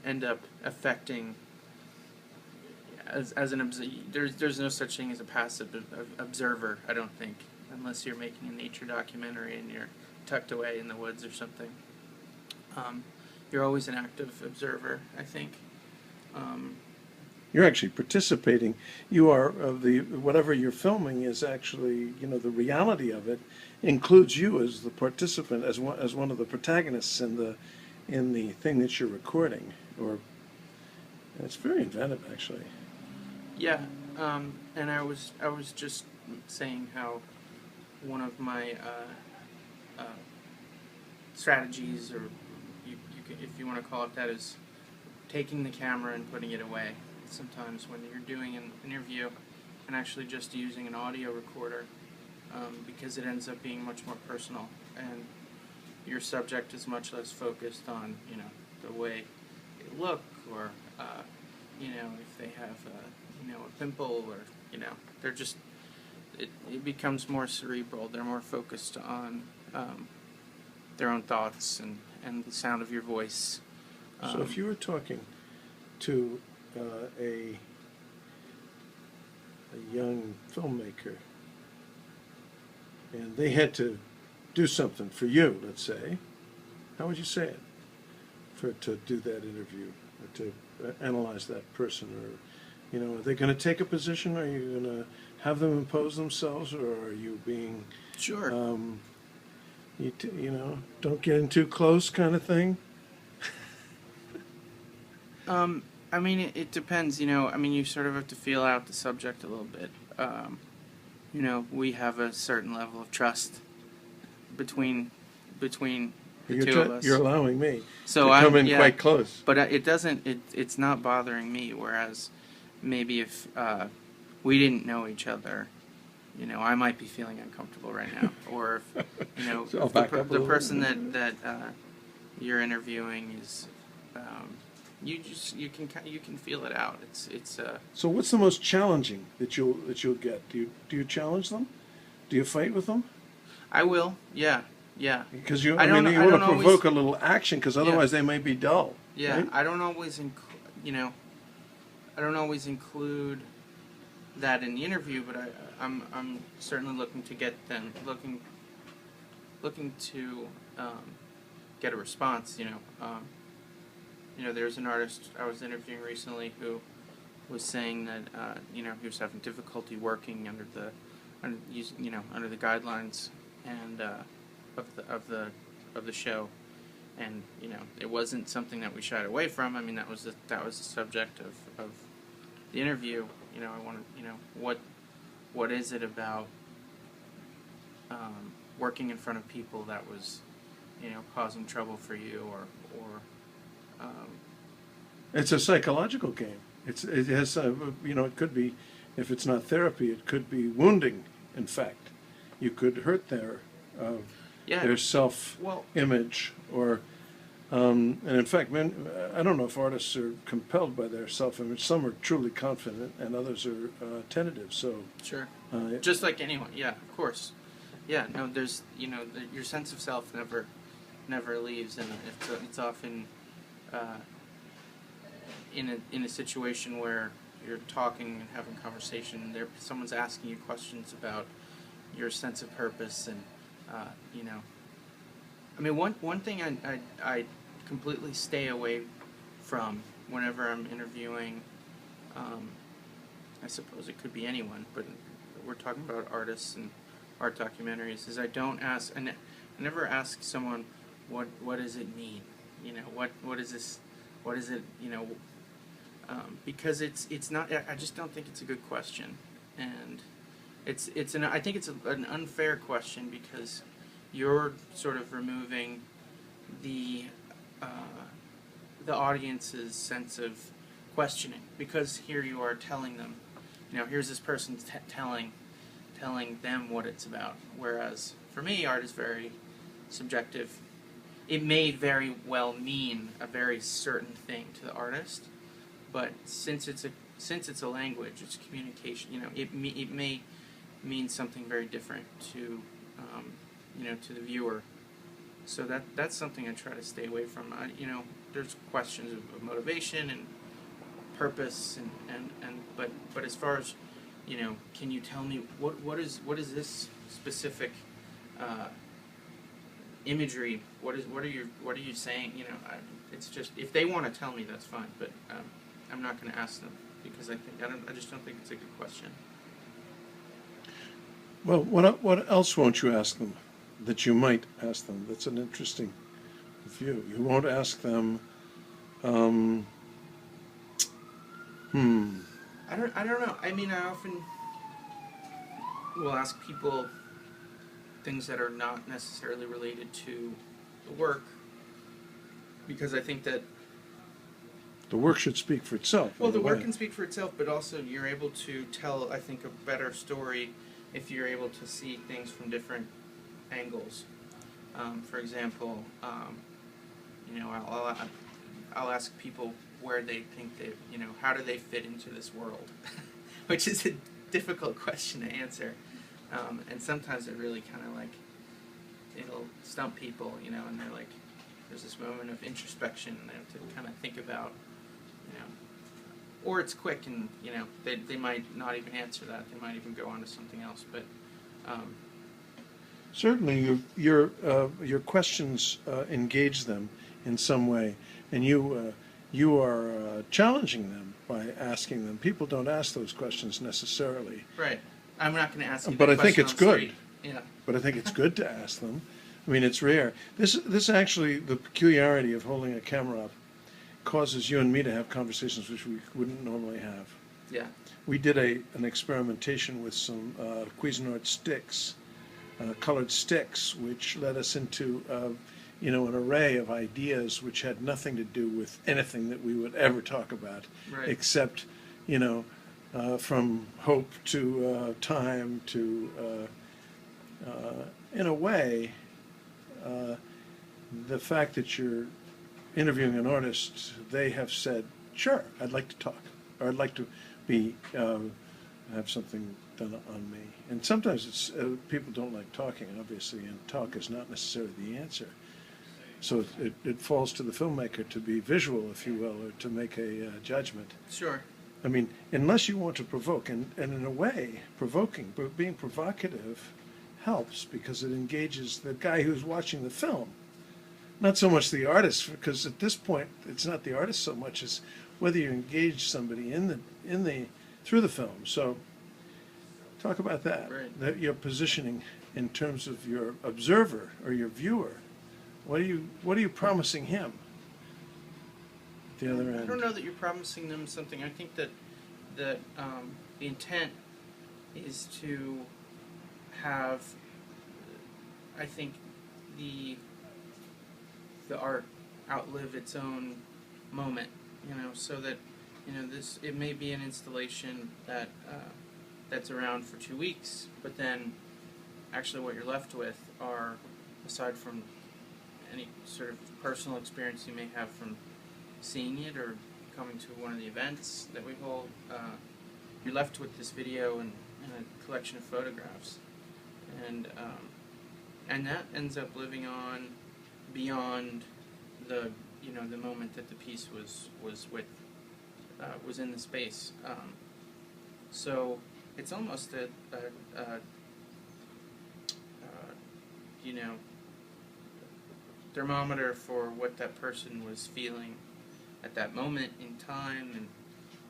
end up affecting as an there's no such thing as a passive observer, I don't think, unless you're making a nature documentary and you're tucked away in the woods or something. You're always an active observer, I think. You're actually participating. You are whatever you're filming is actually, the reality of it includes you as the participant, as one of the protagonists in the thing that you're recording. Or it's very inventive, actually. Yeah, and I was just saying how one of my strategies, or if you want to call it that, is taking the camera and putting it away. Sometimes when you're doing an interview, and actually just using an audio recorder, because it ends up being much more personal, and your subject is much less focused on the way they look, or if they have a pimple, or they're just it becomes more cerebral. They're more focused on their own thoughts and the sound of your voice. So if you were talking to a young filmmaker and they had to do something for you, let's say, how would you say it to do that interview, or to analyze that person? Or are they going to take a position? Are you going to have them impose themselves, or are you being Sure. Don't get in too close kind of thing? I mean, it depends, I mean, you sort of have to feel out the subject a little bit. We have a certain level of trust between the two of us. You're allowing me to come in quite close. But it's not bothering me, whereas maybe if we didn't know each other, I might be feeling uncomfortable right now. Or if, So if the person that you're interviewing is... you can feel it out. It's So what's the most challenging that you'll get? Do you challenge them? Do you fight with them? I will. Yeah. Because you I want to always provoke a little action, because otherwise they may be dull. Yeah. Right? I don't always include that in the interview, but I'm certainly looking to get them looking to get a response. There's an artist I was interviewing recently who was saying that he was having difficulty working under the guidelines and of the show, and it wasn't something that we shied away from. I mean, that was the subject of the interview. I wanted what is it about working in front of people that was causing trouble for you, or It's a psychological game. It has it could be, if it's not therapy, it could be wounding. In fact, you could hurt their self-image, or and in fact, I don't know if artists are compelled by their self-image. Some are truly confident, and others are tentative. So sure, just like anyone. Yeah, of course. Yeah, no, there's your sense of self never leaves, and it's often in a situation where you're talking and having conversation, and someone's asking you questions about your sense of purpose, and I mean, one thing I completely stay away from whenever I'm interviewing, I suppose it could be anyone, but we're talking about artists and art documentaries, is I never ask someone what does it mean, what is this, what is it, because it's not, I just don't think it's a good question, and I think it's an unfair question, because you're sort of removing the audience's sense of questioning, because here you are telling them, here's this person telling them what it's about, whereas for me, art is very subjective. It may very well mean a very certain thing to the artist, but since it's a language, it's communication. It may mean something very different to to the viewer. So that's something I try to stay away from. There's questions of motivation and purpose, but as far as, can you tell me what is this specific imagery? What are you saying? It's just, if they want to tell me, that's fine, but I'm not going to ask them, because I just don't think it's a good question. Well, what else won't you ask them that you might ask them? That's an interesting view. You won't ask them. I don't know. I mean, I often will ask people things that are not necessarily related to the work, because I think that The work should speak for itself. well, in the a work way. can speak for itself, but also you're able to tell, I think, a better story if you're able to see things from different angles. For example, I'll ask people where they think how do they fit into this world, which is a difficult question to answer, and sometimes it really kind of it'll stump people, and they're like, there's this moment of introspection, and they have to kind of think about, or it's quick, and they might not even answer that. They might even go on to something else. But Certainly, your questions engage them in some way, and you are challenging them by asking them. People don't ask those questions necessarily, right, I'm not going to ask you. but I that think question it's on the good. street. Yeah. But I think it's good to ask them. I mean, it's rare. This actually, the peculiarity of holding a camera up causes you and me to have conversations which we wouldn't normally have. Yeah. We did an experimentation with some Cuisinart sticks, colored sticks, which led us into an array of ideas which had nothing to do with anything that we would ever talk about, Right. except from hope to time to in a way the fact that you're interviewing an artist, they have said, sure, I'd like to talk, or I'd like to be have something done on me. And sometimes it's people don't like talking, obviously, and talk is not necessarily the answer. So it falls to the filmmaker to be visual, if you will, or to make a judgment. Sure. I mean, unless you want to provoke, and in a way, provoking, but being provocative helps because it engages the guy who's watching the film. Not so much the artist, because at this point, it's not the artist so much as whether you engage somebody through the film. So, talk about that. Right. That your positioning in terms of your observer or your viewer. What are you promising him? At the other end. I don't know that you're promising them something. I think that the intent is to have, I think, the art outlive its own moment, so that it may be an installation that's around for 2 weeks, but then actually what you're left with are, aside from any sort of personal experience you may have from seeing it or coming to one of the events that we hold, you're left with this video and a collection of photographs, and that ends up living on beyond the the moment that the piece was in the space. So it's almost a thermometer for what that person was feeling at that moment in time, and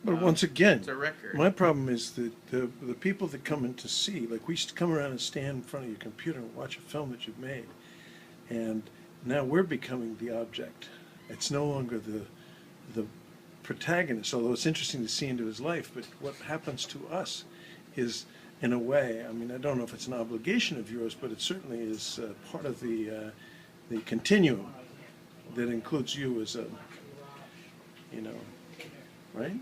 But once again, it's a record. my problem is that the people that come in to see, like we used to come around and stand in front of your computer and watch a film that you've made, and now we're becoming the object. It's no longer the protagonist, although it's interesting to see into his life, but what happens to us is, in a way, I mean, I don't know if it's an obligation of yours, but it certainly is part of the continuum that includes you as a, right?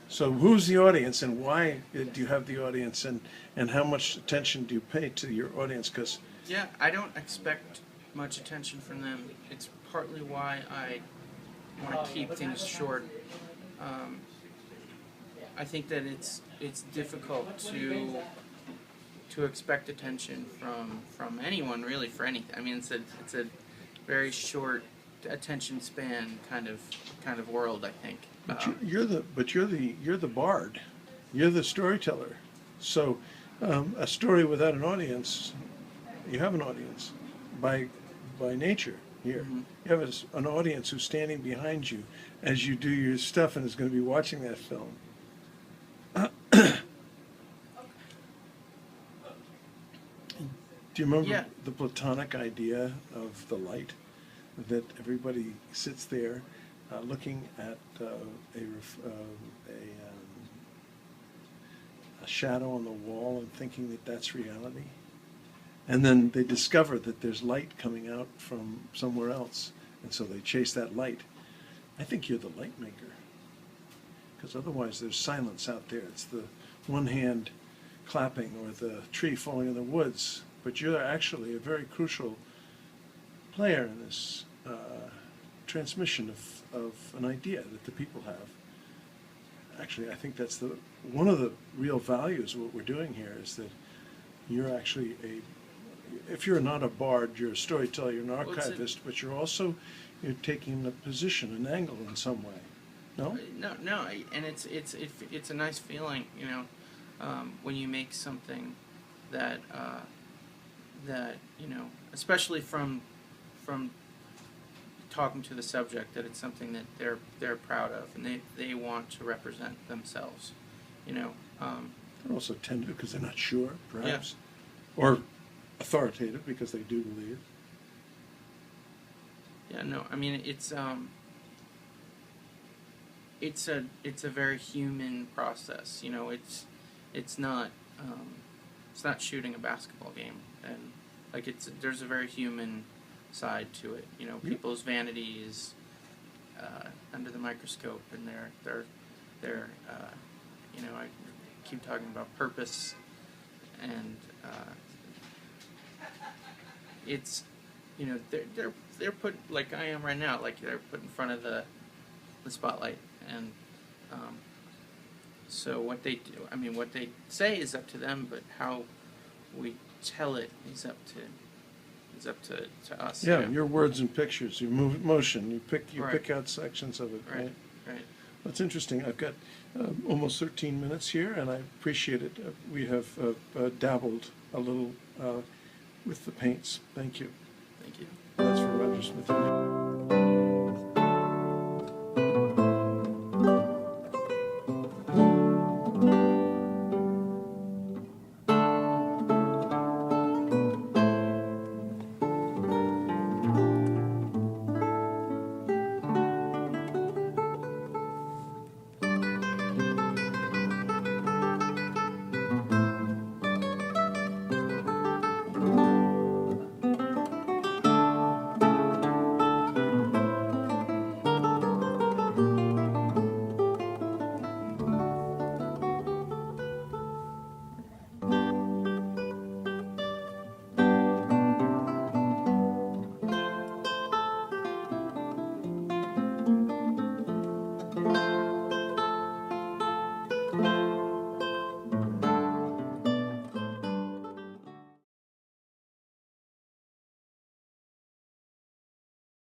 So who's the audience, and why do you have the audience, and how much attention do you pay to your audience? Because Yeah, I don't expect much attention from them. It's partly why I want to keep things short. I think that it's difficult to expect attention from anyone really for anything. I mean, it's a very short attention span kind of world, I think. You're the bard, you're the storyteller. So a story without an audience, you have an audience by nature here. Mhm. You have an audience who's standing behind you as you do your stuff and is going to be watching that film. Do you remember Yeah. the Platonic idea of the light? That everybody sits there looking at a shadow on the wall and thinking that that's reality. And then they discover that there's light coming out from somewhere else, and so they chase that light. I think you're the light maker, because otherwise there's silence out there. It's the one hand clapping or the tree falling in the woods, but you're actually a very crucial player in this transmission of an idea that the people have. Actually, I think that's one of the real values of what we're doing here is that you're actually if you're not a bard, you're a storyteller, you're an archivist, but you're taking a position, an angle in some way. No? No, and it's a nice feeling, when you make something that especially from talking to the subject, that it's something that they're proud of and they want to represent themselves. They're also tender because they're not sure, perhaps, yeah. Or authoritative because they do believe. Yeah, no, I mean it's a very human process. It's not shooting a basketball game, and there's a very human side to it. People's vanity is under the microscope, and they're I keep talking about purpose, and it's they're put, like I am right now, like they're put in front of the spotlight, and so what they do, what they say is up to them, but how we tell it is up to us. Yeah, your words and pictures, your motion, you Right. pick out sections of it, right? Right. That's interesting. I've got almost 13 minutes here, and I appreciate it. We have dabbled a little with the paints. Thank you. Thank you. That's for Roger Smith.